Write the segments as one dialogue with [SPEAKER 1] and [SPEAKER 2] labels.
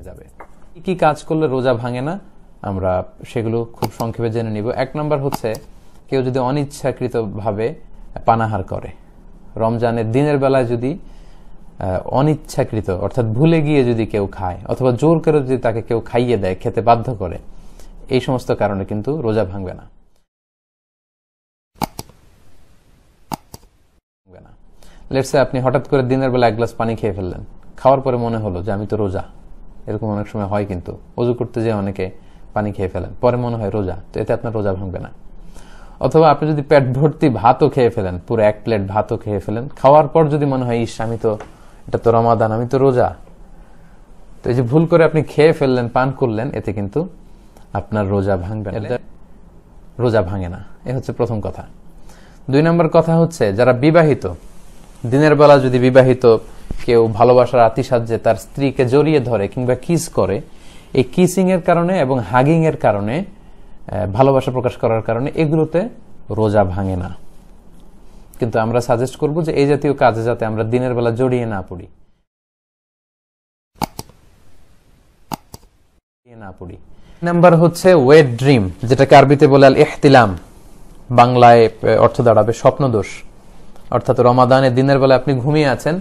[SPEAKER 1] যাবে। কি কি কাজ করলে রোজা ভাঙে না আমরা সেগুলো খুব সংক্ষেপে জেনে নিব। 1 নম্বর হচ্ছে কেউ যদি অনিচ্ছাকৃতভাবে পানাহার করে, রমজানের দিনের বেলায় যদি অনিচ্ছাকৃত অর্থাৎ ভুলে গিয়ে যদি কেউ খায় অথবা জোর করে যদি তাকে কেউ খাইয়ে দেয়, খেতে বাধ্য করে, এই সমস্ত কারণে কিন্তু রোজা ভাঙবে না। লেটস সে আপনি হঠাৎ করে দিনের বেলা 1 গ্লাস পানি খেয়ে ফেললেন, খাওয়ার পরে মনে হলো যে আমি তো রোজা। এরকম অনেক সময় হয়, কিন্তু ওযু করতে যেয়ে অনেকে পানি খেয়ে ফেলেন, পরে মনে হয় রোজা, তো এতে আপনার রোজা ভাঙবে না। অথবা আপনি যদি পেট ভর্তি ভাতও খেয়ে ফেলেন, পুরো 1 প্লেট ভাতও খেয়ে ফেলেন, খাওয়ার পর যদি মনে হয় ইস আমি তো, এটা তো রমাদান, আমি তো রোজা, তো এই যে ভুল করে আপনি খেয়ে ফেললেন, পান করলেন, এতে কিন্তু আপনার রোজা ভাঙবে না, রোজা ভাঙে না। এ হচ্ছে প্রথম কথা। 2 নম্বর কথা হচ্ছে যারা বিবাহিত, দিনের বেলা যদি বিবাহিত কেউ ভালোবাসার আতিশায্যে তার স্ত্রীকে জড়িয়ে ধরে কিংবা কিস করে, এই কিসিং এর কারণে এবং হাগিং এর কারণে, ভালোবাসা প্রকাশ করার কারণে, এগুলোতে রোজা ভাঙে না। কিন্তু আমরা সাজেস্ট করব যে এই জাতীয় কাজে যাতে আমরা দিনের বেলা জড়িয়ে না পড়ি। নাম্বার হচ্ছে ওয়েট ড্রিম, যেটাকে আরবিতে বলে আল ইহতিলাম, বাংলায় অর্থ দাঁড়াবে স্বপ্নদোষ। অর্থাৎ রমাদানের দিনের বেলা আপনি ঘুমিয়ে আছেন,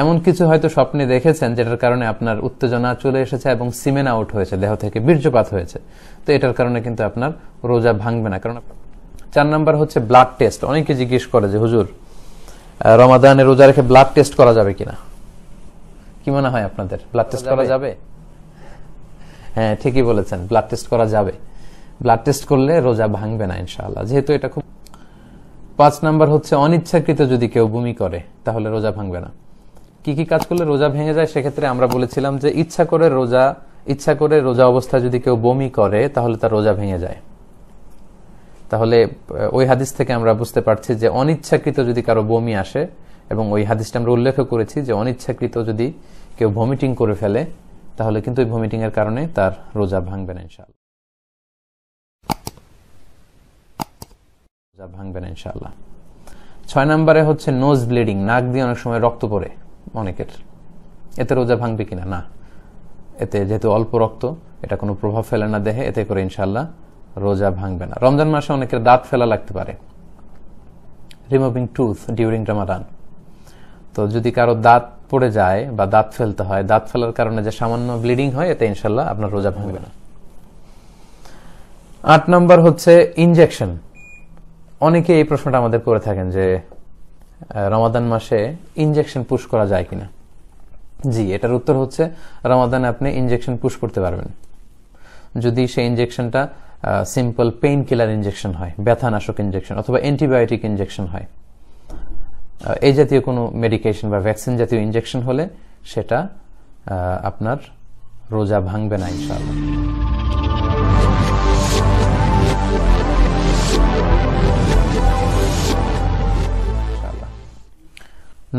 [SPEAKER 1] এমন কিছু হয়তো স্বপ্নে দেখেছেন যেটার কারণে আপনার উত্তেজনা চলে এসেছে এবং সিমেন আউট হয়েছে, দেহ থেকে বীর্যপাত হয়েছে, তো এটার কারণে কিন্তু আপনার রোজা ভাঙবে না। কারণ 4 নাম্বার হচ্ছে ব্লাড টেস্ট। অনেকে জিজ্ঞেস করে যে হুজুর রমাদানে রোজা রেখে ব্লাড টেস্ট করা যাবে কিনা। কি মনে হয় আপনাদের, ব্লাড টেস্ট করা যাবে? হ্যাঁ, ঠিকই বলেছেন, ব্লাড টেস্ট করা যাবে। ব্লাড টেস্ট করলে রোজা ভাঙবে না ইনশাআল্লাহ, যেহেতু এটা খুব। 5 নাম্বার হচ্ছে অনিচ্ছাকৃত যদি কেউ বমি করে তাহলে রোজা ভাঙবে না। কি কি কাজ করলে রোজা ভেঙে যায়? সেক্ষেত্রে আমরা বলেছিলাম যে ইচ্ছা করে রোজা অবস্থায় যদি কেউ বমি করে তাহলে তার রোজা ভেঙে যায়। তাহলে ওই হাদিস থেকে আমরা বুঝতে পারছি যে অনিচ্ছাকৃত যদি কারো বমি আসে, এবং ওই হাদিসটা আমরা উল্লেখ করেছি যে অনিচ্ছাকৃত যদি কেউ ভমিটিং করে ফেলে তাহলে কিন্তু ওই ভমিটিং এর কারণে তার রোজা ভাঙবে না ইনশাআল্লাহ, রোজা ভাঙবে না ইনশাআল্লাহ। 6 নম্বরে হচ্ছে নোজ ব্লিডিং, নাক দিয়ে অনেক সময় রক্ত পড়ে অনেকের, এতে রোজা ভাঙবে কিনা? না, এতে যেহেতু অল্প রক্ত, এটা কোনো প্রভাব ফেলে না দেহে, এতে করে ইনশাআল্লাহ রোজা ভাঙবে না। রমজান মাসে অনেকের দাঁত ফেলা লাগতে পারে, রিমুভিং টুথ ডিউরিং রমাদান। তো যদি কারো দাঁত পড়ে যায় বা দাঁত ফেলতে হয়, দাঁত ফেলার কারণে যে সামান্য ব্লিডিং হয়, এতে ইনশাআল্লাহ আপনার রোজা ভাঙবে না। 8 নম্বর হচ্ছে ইনজেকশন। অনেকে এই প্রশ্নটা আমাদের করে থাকেন যে রমাদান মাসে ইনজেকশন পুশ করা যায় কিনা। জি, এটার উত্তর হচ্ছে রমাদানে আপনি ইনজেকশন পুশ করতে পারবেন যদি সেই ইনজেকশনটা সিম্পল পেইন কিলার ইনজেকশন হয়, ব্যথানাশক ইনজেকশন অথবা অ্যান্টিবায়োটিক ইনজেকশন হয়। এই জাতীয় কোনো মেডিকেশন বা ভ্যাকসিন জাতীয় ইনজেকশন হলে সেটা আপনার রোজা ভাঙবে না ইনশাআল্লাহ।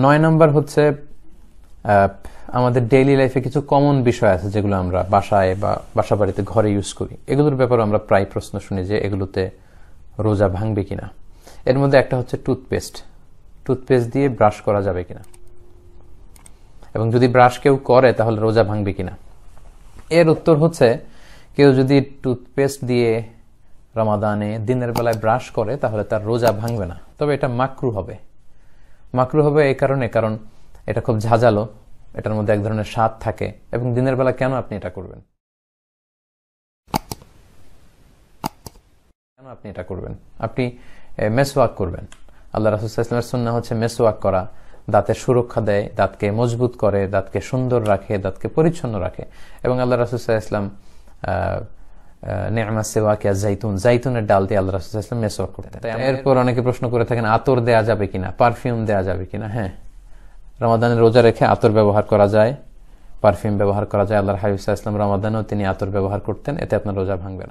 [SPEAKER 1] 9 নম্বর হচ্ছে আমাদের ডেইলি লাইফে কিছু কমন বিষয় আছে যেগুলো আমরা বাসায় বা বাসা বাড়িতে ঘরে ইউজ করি, এগুলোর ব্যাপারে আমরা প্রায় প্রশ্ন শুনি যে এগুলোতে রোজা ভাঙবে কিনা। এর মধ্যে একটা হচ্ছে টুথপেস্ট দিয়ে ব্রাশ করা যাবে কিনা, এবং যদি ব্রাশ কেউ করে তাহলে রোজা ভাঙবে কিনা। এর উত্তর হচ্ছে কেউ যদি টুথপেস্ট দিয়ে রমাদানে দিনের বেলায় ব্রাশ করে তাহলে তার রোজা ভাঙবে না, তবে এটা মাকরু হবে। এই কারণ এটা খুব ঝাঁঝালো, এটার মধ্যে এক ধরনের স্বাদ থাকে, এবং দিনের বেলা কেন আপনি এটা করবেন? আপনি মেসওয়াক করবেন। আল্লাহ রাসূল সাল্লাল্লাহু আলাইহি ওয়াসাল্লামের সুন্নাহ হচ্ছে মেসওয়াক করা, দাঁতের সুরক্ষা দেয়, দাঁতকে মজবুত করে, দাঁতকে সুন্দর রাখে, দাঁতকে পরিচ্ছন্ন রাখে। এবং আল্লাহ রাসূল সাল্লাল্লাহু আলাইহি ওয়াসাল্লাম নি'মা সিওয়াকিয়া জাইতুনের ডাল দিয়ে আল্লাহ রাসূল সাল্লাল্লাহু আলাইহি ওয়াসাল্লাম মেসওয়াক করতেন। এরপর অনেকে প্রশ্ন করে থাকেন আতর দেয়া যাবে কিনা, পারফিউম দেয়া যাবে কিনা। হ্যাঁ, রমাদানের রোজা রেখে আতর ব্যবহার করা যায়, পারফিউম ব্যবহার করা যায়। আল্লাহর হাবিব সাল্লাল্লাহু আলাইহি ওয়াসাল্লাম রমাদানেও তিনি আতর ব্যবহার করতেন, এতে আপনার রোজা ভাঙবে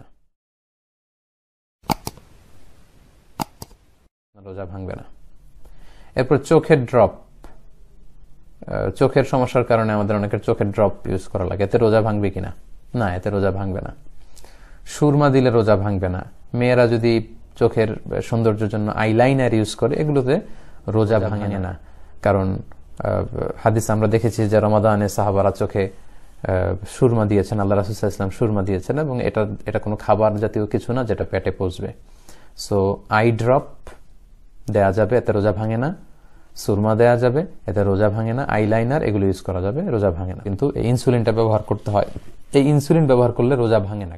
[SPEAKER 1] না, এরপর চোখের ড্রপ, চোখের সমস্যার কারণে আমাদের অনেকের চোখের ড্রপ ইউজ করা লাগে, এতে রোজা ভাঙবে কিনা? না, এতে রোজা ভাঙবে না। সুরমা দিলে রোজা ভাঙবে না। মেয়েরা যদি চোখের সৌন্দর্যের জন্য আইলাইনার ইউজ করে, এগুলোতে রোজা ভাঙে না। কারণ হাদিস আমরা দেখেছি যে রমাদানে সাহাবারা চোখে সুরমা দিয়েছেন, আল্লাহ রাসূল সাল্লাল্লাহু আলাইহি ওয়াসাল্লাম সুরমা দিয়েছেন, এবং এটা কোনো খাবার জাতীয় কিছু না যেটা পেটে পচবে। সো আই ড্রপ দেয়া যাবে, এতে রোজা ভাঙে না। সুরমা দেয়া যাবে, এতে রোজা ভাঙে না। আইলাইনার এগুলো ইউজ করা যাবে, রোজা ভাঙে না। কিন্তু এই ইনসুলিনটা ব্যবহার করতে হয়। এই ইনসুলিন ব্যবহার করলে রোজা ভাঙে না,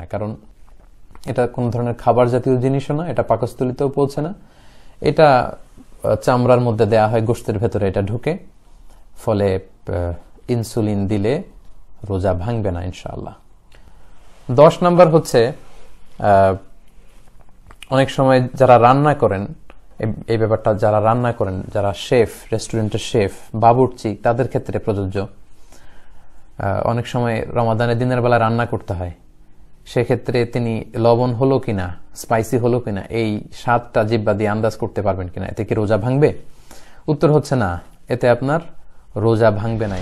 [SPEAKER 1] কারণ এটা কোন ধরনের খাবার জাতীয় জিনিসও না, এটা পাকস্থলীতেও পৌঁছে না, এটা চামড়ার মধ্যে দেয়া হয়, গোশতের ভেতরে এটা ঢুকে, ফলে ইনসুলিন দিলে রোজা ভাঙবে না ইনশাআল্লাহ। 10 নম্বর হচ্ছে অনেক সময় যারা রান্না করেন, এই ব্যাপারটা যারা রান্না করেন, যারা শেফ, রেস্টুরেন্টের শেফ, বাবুর্চি, তাদের ক্ষেত্রে প্রযোজ্য। অনেক সময় রমাদানের দিনের বেলা রান্না করতে হয়, সেক্ষেত্রে তিনি লবণ হলো কিনা, স্পাইসি হলো কিনা, এই স্বাদটা জিহ্বা দিয়ে আন্দাজ করতে পারবেন কিনা, এতে কি রোজা ভাঙবে? উত্তর হচ্ছে না, এতে আপনার রোজা ভাঙবে না।